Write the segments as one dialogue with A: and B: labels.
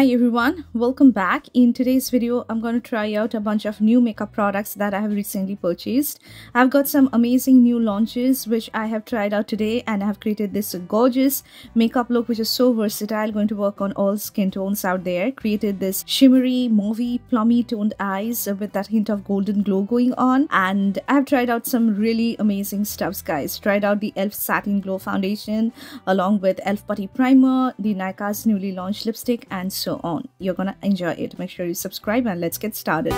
A: Hi everyone, welcome back. In today's video, I'm going to try out a bunch of new makeup products that I have recently purchased. I've got some amazing new launches which I have tried out today, and I have created this gorgeous makeup look which is so versatile, going to work on all skin tones out there. Created this shimmery, mauvey, plummy toned eyes with that hint of golden glow going on, and I have tried out some really amazing stuffs, guys. Tried out the e.l.f. Satin Glow Foundation along with e.l.f. Putty Primer, the NYKAA's newly launched lipstick, and so on. You're gonna enjoy it. Make sure you subscribe and let's get started.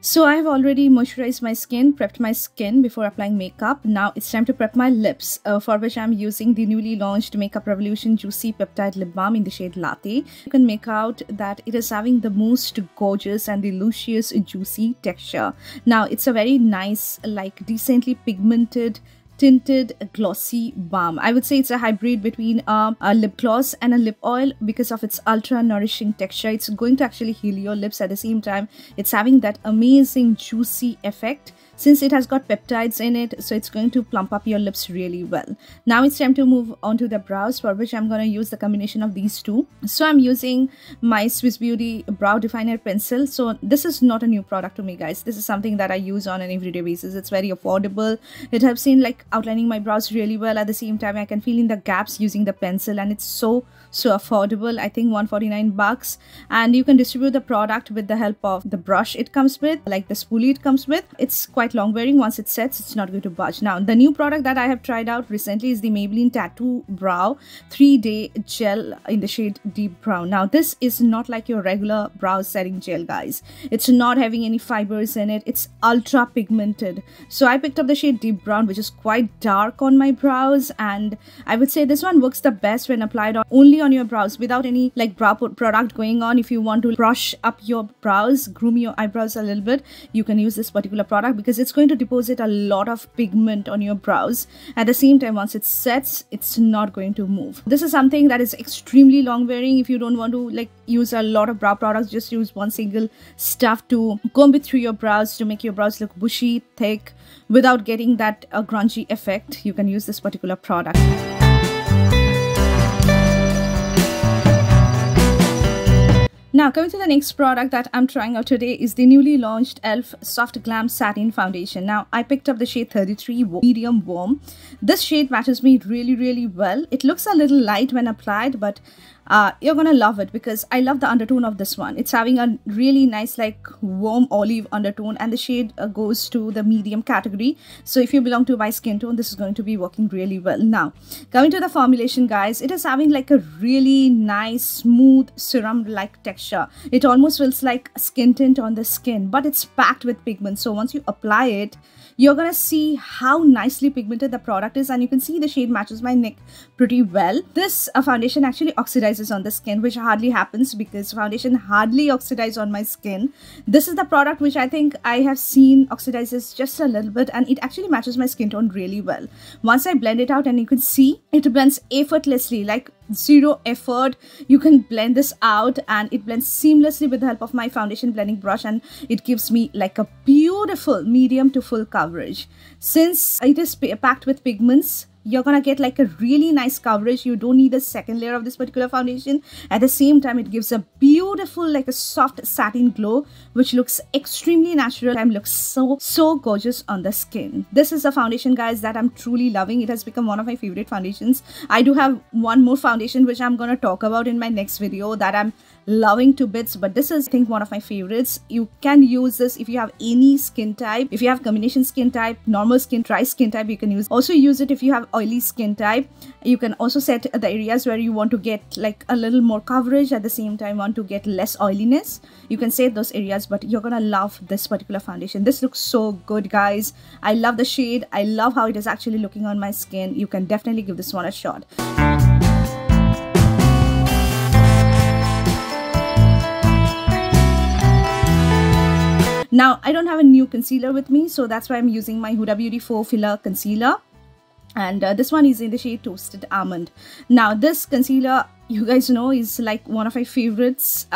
A: So I have already moisturized my skin, prepped my skin before applying makeup. Now it's time to prep my lips, for which I'm using the newly launched Makeup Revolution Juicy Peptide Lip Balm in the shade Latte. You can make out that it is having the most gorgeous and delicious juicy texture. Now it's a very nice, like decently pigmented, tinted glossy balm. I would say it's a hybrid between a lip gloss and a lip oil because of its ultra nourishing texture. It's going to actually heal your lips. At the same time, it's having that amazing juicy effect since it has got peptides in it, so it's going to plump up your lips really well. Now it's time to move on to the brows, for which I'm going to use the combination of these two. So I'm using my Swiss Beauty Brow Definer Pencil. So this is not a new product to me, guys. This is something that I use on an everyday basis. It's very affordable. It helps in like outlining my brows really well. At the same time, I can fill in the gaps using the pencil, and it's so affordable. I think 149 bucks, and you can distribute the product with the help of the brush it comes with, like the spoolie it comes with. It's quite long wearing. Once it sets, it's not going to budge. Now the new product that I have tried out recently is the Maybelline Tattoo Brow 3-Day Gel in the shade Deep Brown. Now this is not like your regular brow setting gel, guys. It's not having any fibers in it. It's ultra pigmented. So I picked up the shade Deep Brown, which is quite dark on my brows, and I would say this one works the best when applied only on your brows without any like brow product going on. If you want to brush up your brows, groom your eyebrows a little bit, you can use this particular product because it's going to deposit a lot of pigment on your brows. At the same time, once it sets, it's not going to move. This is something that is extremely long wearing. If you don't want to like use a lot of brow products, just use one single stuff to comb it through your brows to make your brows look bushy, thick, without getting that grungy effect. You can use this particular product. Now, coming to the next product that I'm trying out today is the newly launched e.l.f. Soft Glam Satin Foundation. Now, I picked up the shade 33 Medium Warm. This shade matches me really well. It looks a little light when applied, but you're gonna love it because I love the undertone of this one. It's having a really nice like warm olive undertone, and the shade goes to the medium category. So if you belong to my skin tone, this is going to be working really well. Now, coming to the formulation, guys, it is having like a really nice smooth serum like texture. It almost feels like skin tint on the skin, but it's packed with pigment. So once you apply it, you're gonna see how nicely pigmented the product is, and you can see the shade matches my neck pretty well. This foundation actually oxidizes on the skin, which hardly happens because foundation hardly oxidizes on my skin. This is the product which I think I have seen oxidizes just a little bit, and it actually matches my skin tone really well. Once I blend it out, and you can see it blends effortlessly, like zero effort. You can blend this out and it blends seamlessly with the help of my foundation blending brush, and it gives me like a beautiful medium to full coverage. Since it is packed with pigments, you're gonna get like a really nice coverage. You don't need a second layer of this particular foundation. At the same time, it gives a beautiful like a soft satin glow which looks extremely natural and looks so gorgeous on the skin. This is a foundation, guys, that I'm truly loving. It has become one of my favorite foundations. I do have one more foundation which I'm gonna talk about in my next video that I'm loving to bits, but this is I think one of my favorites. You can use this if you have any skin type. If you have combination skin type, normal skin, dry skin type, you can use it if you have oily skin type. You can also set the areas where you want to get like a little more coverage, at the same time want to get less oiliness. You can set those areas, but you're gonna love this particular foundation. This looks so good, guys. I love the shade. I love how it is actually looking on my skin. You can definitely give this one a shot. Now, I don't have a new concealer with me, so that's why I'm using my Huda Beauty 4 Filler Concealer. and this one is in the shade Toasted Almond. Now this concealer, you guys know, is like one of my favorites,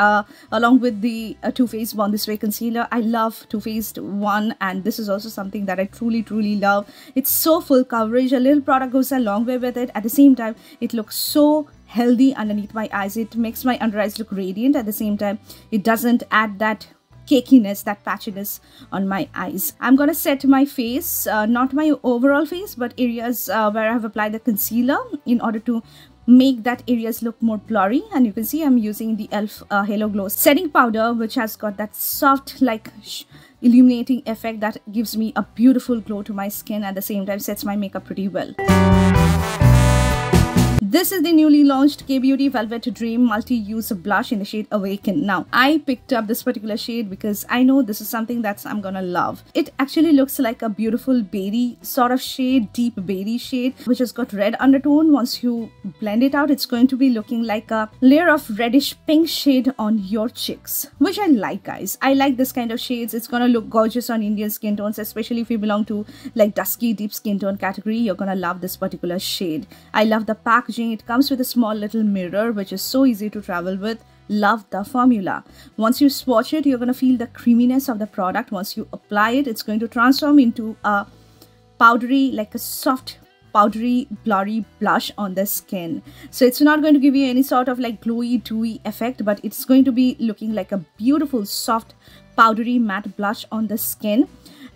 A: along with the Too Faced Born This Way concealer. I love Too Faced one, and this is also something that I truly love. It's so full coverage. A little product goes a long way with it. At the same time, it looks so healthy underneath my eyes. It makes my under eyes look radiant. At the same time, it doesn't add that cakiness, that patchiness on my eyes. I'm gonna set my face, not my overall face, but areas where I have applied the concealer, in order to make that areas look more blurry. And you can see I'm using the ELF Halo Glow setting powder, which has got that soft, like illuminating effect that gives me a beautiful glow to my skin, at the same time sets my makeup pretty well. This is the newly launched K-Beauty Velvet Dream Multi-Use Blush in the shade Awaken. Now, I picked up this particular shade because I know this is something that I'm gonna love. It actually looks like a beautiful berry sort of shade, deep berry shade, which has got red undertone. Once you blend it out, it's going to be looking like a layer of reddish pink shade on your cheeks, which I like, guys. I like this kind of shades. It's gonna look gorgeous on Indian skin tones, especially if you belong to like dusky, deep skin tone category. You're gonna love this particular shade. I love the packaging. It comes with a small little mirror, which is so easy to travel with. Love the formula. Once you swatch it, you're going to feel the creaminess of the product. Once you apply it, it's going to transform into a powdery, like a soft powdery blurry blush on the skin. So it's not going to give you any sort of like glowy dewy effect, but it's going to be looking like a beautiful soft powdery matte blush on the skin.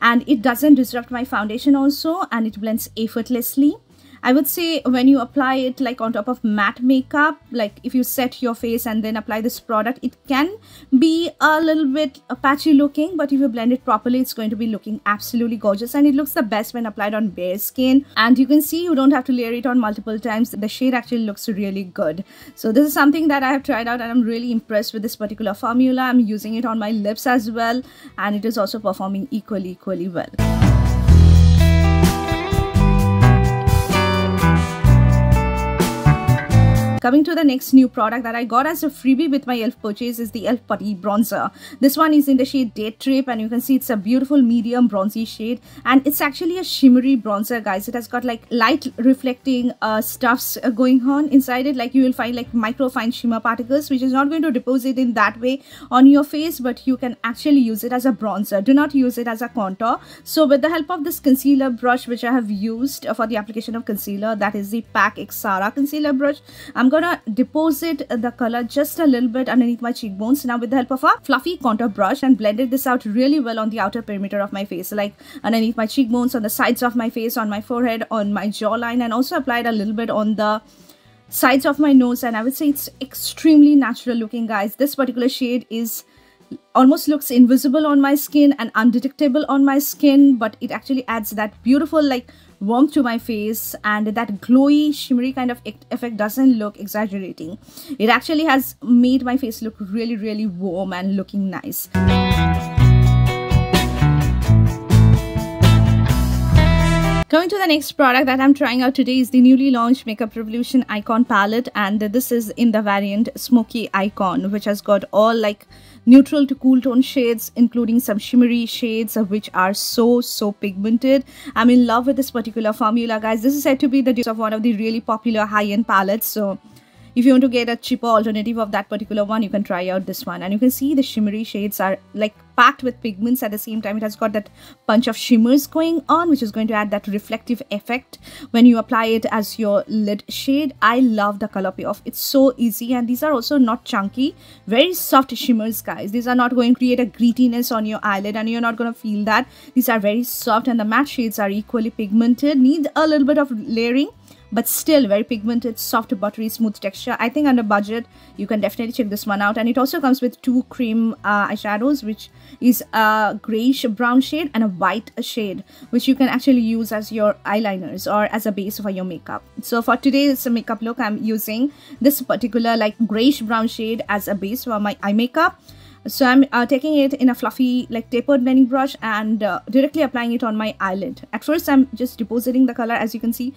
A: And it doesn't disrupt my foundation also, and it blends effortlessly. I would say when you apply it like on top of matte makeup, like if you set your face and then apply this product, it can be a little bit patchy looking, but if you blend it properly, it's going to be looking absolutely gorgeous, and it looks the best when applied on bare skin. And you can see you don't have to layer it on multiple times. The shade actually looks really good. So this is something that I have tried out, and I'm really impressed with this particular formula. I'm using it on my lips as well, and it is also performing equally well. Coming to the next new product that I got as a freebie with my ELF purchase is the ELF Putty Bronzer. This one is in the shade Date Trip, and you can see it's a beautiful medium bronzy shade, and it's actually a shimmery bronzer, guys. It has got like light reflecting stuffs going on inside it. Like you will find like micro fine shimmer particles, which is not going to deposit in that way on your face, but you can actually use it as a bronzer. Do not use it as a contour. So with the help of this concealer brush, which I have used for the application of concealer, that is the PAC Xara concealer brush, I'm gonna deposit the color just a little bit underneath my cheekbones. Now with the help of a fluffy contour brush, and blended this out really well on the outer perimeter of my face, like underneath my cheekbones, on the sides of my face, on my forehead, on my jawline, and also applied a little bit on the sides of my nose. And I would say it's extremely natural looking, guys. This particular shade is almost looks invisible on my skin and undetectable on my skin, but it actually adds that beautiful like warmth to my face, and that glowy shimmery kind of effect doesn't look exaggerating. It actually has made my face look really warm and looking nice. Going to the next product that I'm trying out today is the newly launched Makeup Revolution Icon palette, and this is in the variant Smoky Icon, which has got all like neutral to cool tone shades, including some shimmery shades which are so pigmented. I'm in love with this particular formula, guys. This is said to be the dupes of one of the really popular high-end palettes, so if you want to get a cheaper alternative of that particular one, you can try out this one. And you can see the shimmery shades are like packed with pigments. At the same time, it has got that bunch of shimmers going on, which is going to add that reflective effect when you apply it as your lid shade. I love the color payoff. It's so easy, and these are also not chunky. Very soft shimmers, guys. These are not going to create a grittiness on your eyelid, and you're not going to feel that. These are very soft, and the matte shades are equally pigmented. Need a little bit of layering, but still very pigmented, soft, buttery, smooth texture. I think under budget, you can definitely check this one out. And it also comes with two cream eyeshadows, which is a grayish brown shade and a white shade, which you can actually use as your eyeliners or as a base for your makeup. So for today's makeup look, I'm using this particular like grayish brown shade as a base for my eye makeup. So I'm taking it in a fluffy like tapered blending brush and directly applying it on my eyelid. At first, I'm just depositing the color, as you can see,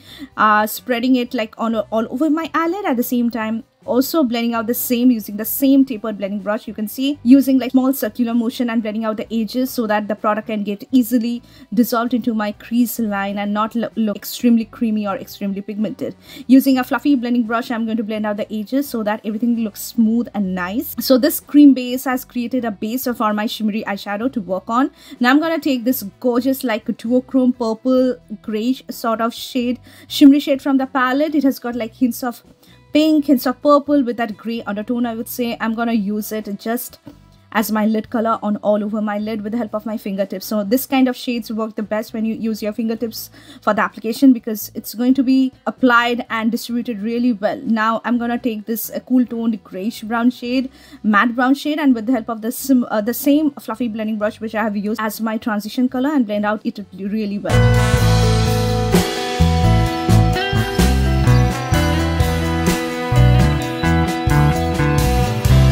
A: spreading it like all over my eyelid. At the same time, also blending out the same using the same tapered blending brush. You can see using like small circular motion and blending out the edges so that the product can get easily dissolved into my crease line and not look extremely creamy or extremely pigmented. Using a fluffy blending brush, I'm going to blend out the edges so that everything looks smooth and nice. So this cream base has created a base for my shimmery eyeshadow to work on. Now I'm going to take this gorgeous like duochrome purple grayish sort of shade, shimmery shade from the palette. It has got like hints of pink, hints of purple with that gray undertone, I would say. I'm gonna use it just as my lid color on all over my lid with the help of my fingertips. So this kind of shades work the best when you use your fingertips for the application, because it's going to be applied and distributed really well. Now I'm gonna take this cool toned grayish brown shade, matte brown shade, and with the help of the same fluffy blending brush which I have used as my transition color, and blend out it really well.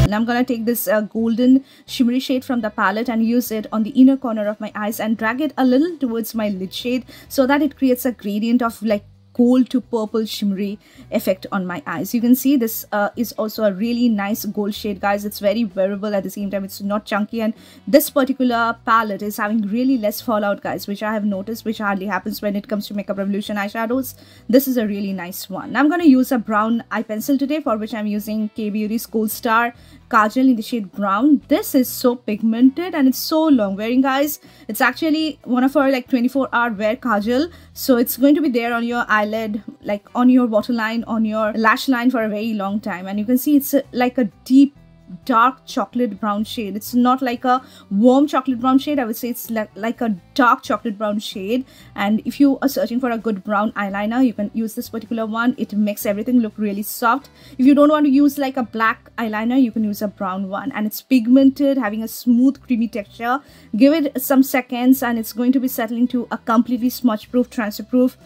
A: And I'm gonna take this golden shimmery shade from the palette and use it on the inner corner of my eyes and drag it a little towards my lid shade so that it creates a gradient of like gold to purple shimmery effect on my eyes. You can see this is also a really nice gold shade, guys. It's very wearable at the same time. It's not chunky, and this particular palette is having really less fallout, guys, which I have noticed, which hardly happens when it comes to Makeup Revolution eyeshadows. This is a really nice one. I'm going to use a brown eye pencil today, for which I'm using K Beauty's KOHLSTAR Kajal in the shade brown. This is so pigmented and it's so long wearing, guys. It's actually one of our like 24-hour wear kajal, so it's going to be there on your eyelid, like on your waterline, on your lash line for a very long time. And you can see it's like a deep dark chocolate brown shade. It's not like a warm chocolate brown shade. I would say it's like a dark chocolate brown shade. And if you are searching for a good brown eyeliner, you can use this particular one. It makes everything look really soft. If you don't want to use like a black eyeliner, you can use a brown one, and it's pigmented, having a smooth creamy texture. Give it some seconds and it's going to be settling to a completely smudge proof, transfer proof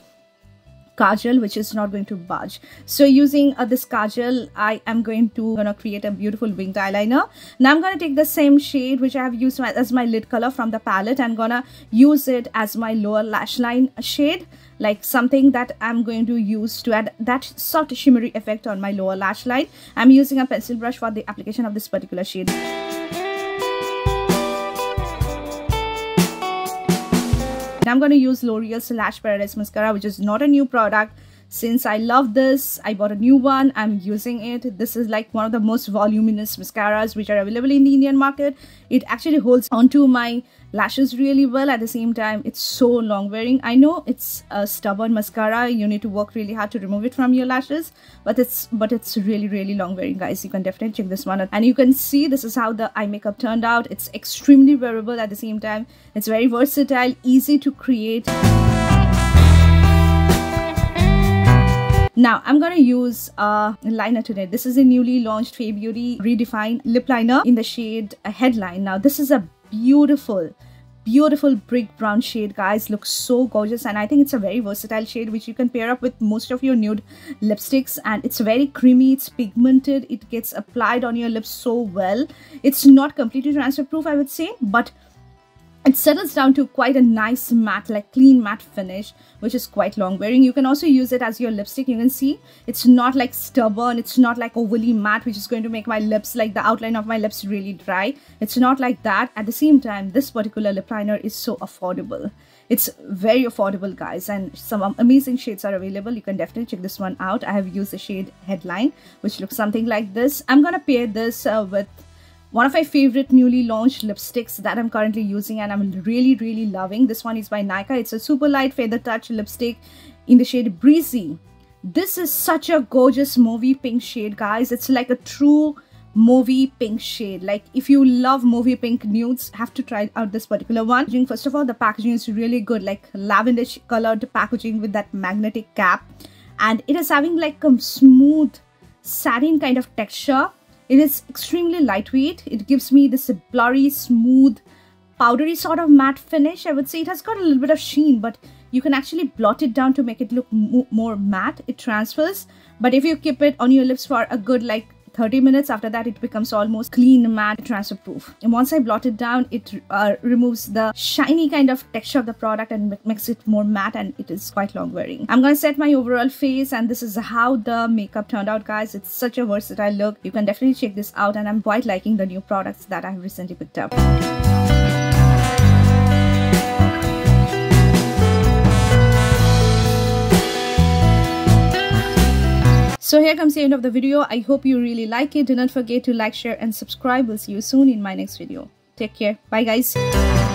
A: kajal, which is not going to budge. So using this kajal, I am going to create a beautiful winged eyeliner. Now I'm going to take the same shade which I have used as my lid color from the palette, and gonna use it as my lower lash line shade, like something that I'm going to use to add that soft shimmery effect on my lower lash line. I'm using a pencil brush for the application of this particular shade. I'm going to use L'Oreal's Lash Paradise Mascara, which is not a new product. Since I love this, I bought a new one. I'm using it. This is like one of the most voluminous mascaras which are available in the Indian market. It actually holds onto my lashes really well. At the same time, it's so long wearing. I know it's a stubborn mascara. You need to work really hard to remove it from your lashes, but it's really long wearing, guys. You can definitely check this one out. And you can see this is how the eye makeup turned out. It's extremely wearable. At the same time, it's very versatile, easy to create. Now I'm gonna use a liner today. This is a newly launched Fay Beauty Redefined lip liner in the shade Headline. Now this is a beautiful brick brown shade, guys. Looks so gorgeous, and I think it's a very versatile shade which you can pair up with most of your nude lipsticks. And it's very creamy, it's pigmented, it gets applied on your lips so well. It's not completely transfer proof, I would say, but it settles down to quite a nice matte, like clean matte finish, which is quite long wearing. You can also use it as your lipstick. You can see it's not like stubborn, it's not like overly matte, which is going to make my lips, like the outline of my lips, really dry. It's not like that. At the same time, this particular lip liner is so affordable. It's very affordable, guys, and some amazing shades are available. You can definitely check this one out. I have used the shade Headline, which looks something like this. I'm gonna pair this with one of my favorite newly launched lipsticks that I'm currently using and I'm really loving. This one is by NYKAA. It's a super light feather touch lipstick in the shade Breezy. This is such a gorgeous mauvey pink shade, guys. It's like a true mauvey pink shade. Like if you love mauvey pink nudes, have to try out this particular one. First of all, the packaging is really good, like lavender colored packaging with that magnetic cap, and it is having like a smooth satin kind of texture. It is extremely lightweight. It gives me this blurry, smooth, powdery sort of matte finish. I would say it has got a little bit of sheen, but you can actually blot it down to make it look more matte. It transfers, but if you keep it on your lips for a good like 30 minutes. After that, it becomes almost clean, matte, transfer proof. And once I blot it down, it removes the shiny kind of texture of the product and makes it more matte, and it is quite long wearing. I'm gonna set my overall face, and this is how the makeup turned out, guys. It's such a versatile look. You can definitely check this out, and I'm quite liking the new products that I have recently picked up. So here comes the end of the video. I hope you really like it. Do not forget to like, share and subscribe. We'll see you soon in my next video. Take care. Bye guys.